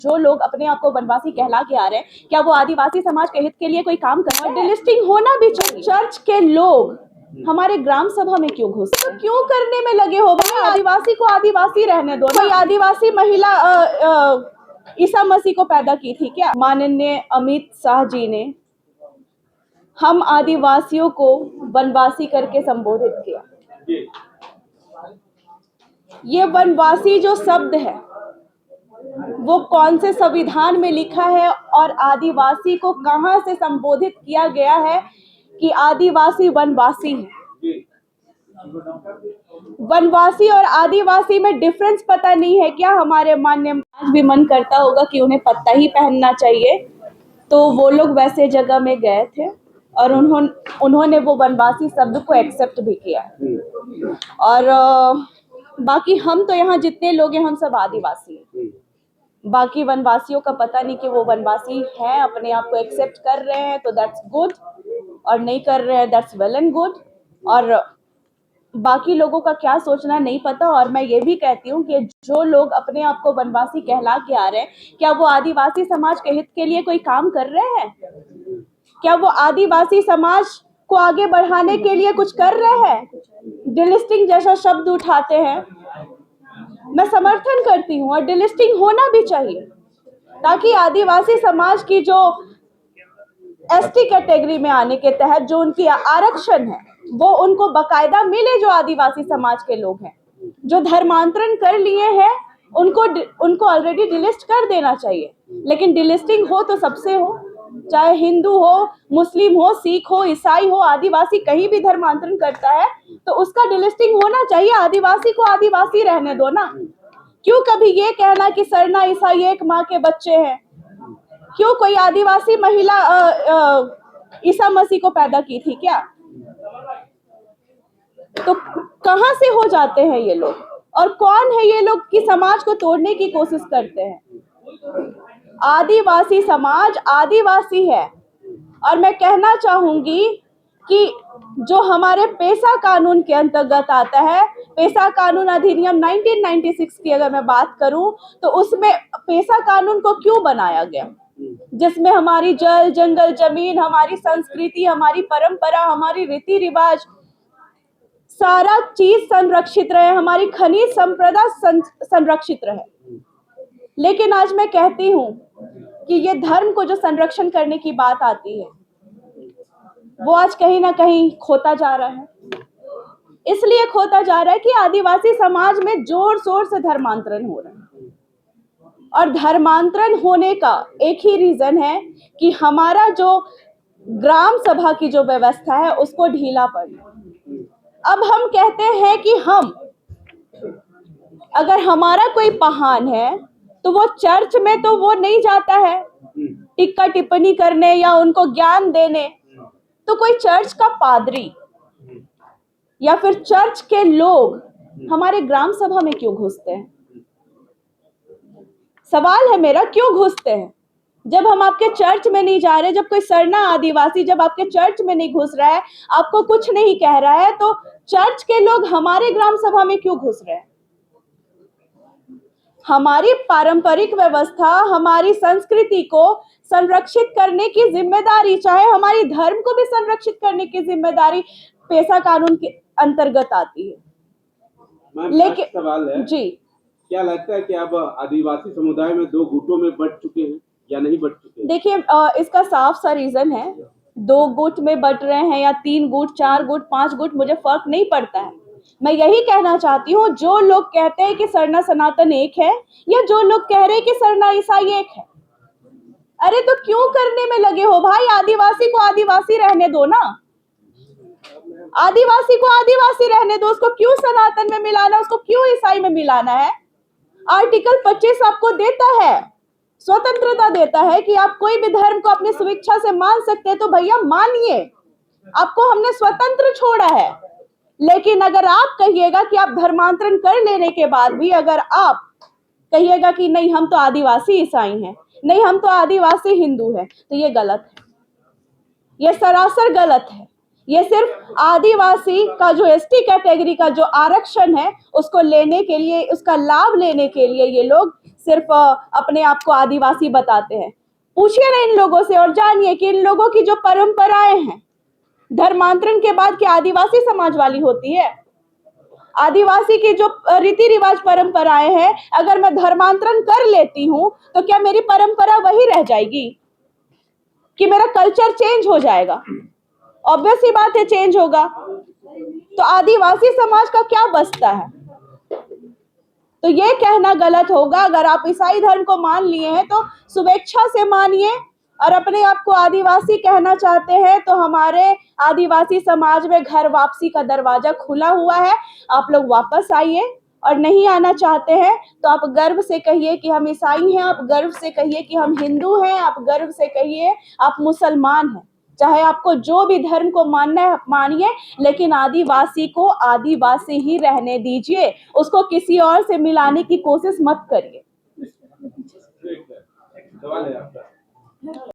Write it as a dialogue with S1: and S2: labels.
S1: जो लोग अपने आप को वनवासी कहला के आ रहे हैं, क्या वो आदिवासी समाज के हित के लिए कोई काम कर रहे हैं? डिलिस्टिंग होना भी चाहिए। चर्च के लोग हमारे ग्राम सभा में क्यों घुसते हैं? तो क्यों करने में लगे हो भाई? आदिवासी को आदिवासी रहने दो। कोई आदिवासी महिला ईसा मसीह को पैदा की थी क्या? माननीय अमित शाह जी ने हम आदिवासियों को वनवासी करके संबोधित किया। ये वनवासी जो शब्द है वो कौन से संविधान में लिखा है और आदिवासी को कहां से संबोधित किया गया है कि आदिवासी वनवासी है? वनवासी और आदिवासी में डिफरेंस पता नहीं है क्या? हमारे मान्य आज भी मन करता होगा कि उन्हें पत्ता ही पहनना चाहिए, तो वो लोग वैसे जगह में गए थे और उन्होंने वो वनवासी शब्द को एक्सेप्ट भी किया। और बाकी हम तो यहाँ जितने लोग हैं हम सब आदिवासी हैं। बाकी वनवासियों का पता नहीं कि वो वनवासी हैं, अपने आप को एक्सेप्ट कर रहे हैं तो दैट्स गुड, और नहीं कर रहे हैं दैट्स वेल एंड गुड। और बाकी लोगों का क्या सोचना नहीं पता। और मैं ये भी कहती हूँ कि जो लोग अपने आप को वनवासी कहला के आ रहे हैं, क्या वो आदिवासी समाज के हित के लिए कोई काम कर रहे हैं? क्या वो आदिवासी समाज को आगे बढ़ाने के लिए कुछ कर रहे हैं? डिलिस्टिंग जैसा शब्द उठाते हैं, मैं समर्थन करती हूँ और डिलिस्टिंग होना भी चाहिए, ताकि आदिवासी समाज की जो एसटी कैटेगरी में आने के तहत जो उनकी आरक्षण है वो उनको बकायदा मिले। जो आदिवासी समाज के लोग हैं जो धर्मांतरण कर लिए हैं उनको ऑलरेडी डिलिस्ट कर देना चाहिए। लेकिन डिलिस्टिंग हो तो सबसे हो, चाहे हिंदू हो, मुस्लिम हो, सिख हो, ईसाई हो, आदिवासी कहीं भी धर्मांतरण करता है तो उसका डिलिस्टिंग होना चाहिए। आदिवासी को आदिवासी रहने दो ना। क्यों कभी ये कहना कि सरना ईसाई एक माँ के बच्चे हैं? क्यों कोई आदिवासी महिला ईसा मसीह को पैदा की थी क्या? तो कहां से हो जाते हैं ये लोग? और कौन है ये लोग कि समाज को तोड़ने की कोशिश करते हैं? आदिवासी समाज आदिवासी है। और मैं कहना चाहूंगी कि जो हमारे पेशा कानून के अंतर्गत आता है, पेशा कानून अधिनियम 1996 की अगर मैं बात करूं तो उसमें पेशा कानून को क्यों बनाया गया, जिसमें हमारी जल जंगल जमीन, हमारी संस्कृति, हमारी परंपरा, हमारी रीति रिवाज, सारा चीज संरक्षित रहे, हमारी खनिज संपदा संरक्षित रहे। लेकिन आज मैं कहती हूं कि ये धर्म को जो संरक्षण करने की बात आती है वो आज कहीं ना कहीं खोता जा रहा है। इसलिए खोता जा रहा है कि आदिवासी समाज में जोर शोर से धर्मांतरण हो रहा है। और धर्मांतरण होने का एक ही रीजन है कि हमारा जो ग्राम सभा की जो व्यवस्था है उसको ढीला पड़ना। अब हम कहते हैं कि अगर हमारा कोई पहान है तो वो चर्च में तो वो नहीं जाता है टिक्का टिप्पणी करने या उनको ज्ञान देने, तो कोई चर्च का पादरी या फिर चर्च के लोग हमारे ग्राम सभा में क्यों घुसते हैं? सवाल है मेरा, क्यों घुसते हैं? जब हम आपके चर्च में नहीं जा रहे, जब कोई सरना आदिवासी जब आपके चर्च में नहीं घुस रहा है, आपको कुछ नहीं कह रहा है, तो चर्च के लोग हमारे ग्राम सभा में क्यों घुस रहे हैं? हमारी पारंपरिक व्यवस्था, हमारी संस्कृति को संरक्षित करने की जिम्मेदारी, चाहे हमारी धर्म को भी संरक्षित करने की जिम्मेदारी पेशा कानून के अंतर्गत आती है। लेकिन
S2: सवाल है
S1: जी,
S2: क्या लगता है कि अब आदिवासी समुदाय में दो गुटों में बंट चुके हैं या नहीं बंट चुके हैं?
S1: देखिए, इसका साफ सा रीजन है, 2 गुट में बंट रहे हैं या 3 गुट, 4 गुट, 5 गुट, मुझे फर्क नहीं पड़ता है। मैं यही कहना चाहती हूँ, जो लोग कहते हैं कि सरना सनातन एक है या जो लोग कह रहे हैं कि सरना ईसाई एक है, अरे तो क्यों करने में लगे हो भाई? आदिवासी को आदिवासी रहने दो ना। आदिवासी को आदिवासी रहने दो, उसको क्यों सनातन में मिलाना, उसको क्यों ईसाई में मिलाना है? आर्टिकल 25 आपको देता है, स्वतंत्रता देता है कि आप कोई भी धर्म को अपनी स्वेच्छा से मान सकते हैं, तो भैया मानिए, आपको हमने स्वतंत्र छोड़ा है। लेकिन अगर आप कहिएगा कि आप धर्मांतरण कर लेने के बाद भी अगर आप कहिएगा कि नहीं हम तो आदिवासी ईसाई हैं, नहीं हम तो आदिवासी हिंदू हैं, तो ये गलत है, ये सरासर गलत है। ये सिर्फ आदिवासी का जो एसटी कैटेगरी का जो आरक्षण है उसको लेने के लिए, उसका लाभ लेने के लिए ये लोग सिर्फ अपने आप को आदिवासी बताते हैं। पूछिए ना इन लोगों से और जानिए कि इन लोगों की जो परंपराएं हैं, धर्मांतरण के बाद क्या आदिवासी समाज वाली होती है? आदिवासी की जो रीति रिवाज परंपराएं हैं, अगर मैं धर्मांतरण कर लेती हूं तो क्या मेरी परंपरा वही रह जाएगी कि मेरा कल्चर चेंज हो जाएगा? ऑब्वियस ही बात है, चेंज होगा। तो आदिवासी समाज का क्या बचता है? तो ये कहना गलत होगा। अगर आप ईसाई धर्म को मान लिए हैं तो स्वेच्छा से मानिए, और अपने आप को आदिवासी कहना चाहते हैं तो हमारे आदिवासी समाज में घर वापसी का दरवाजा खुला हुआ है। आप लोग वापस आइए, और नहीं आना चाहते हैं तो आप गर्व से कहिए कि हम ईसाई हैं, आप गर्व से कहिए कि हम हिंदू हैं, आप गर्व से कहिए आप मुसलमान हैं। चाहे आपको जो भी धर्म को मानना है मानिए, लेकिन आदिवासी को आदिवासी ही रहने दीजिए, उसको किसी और से मिलाने की कोशिश मत करिए।
S2: सवाल है आपका।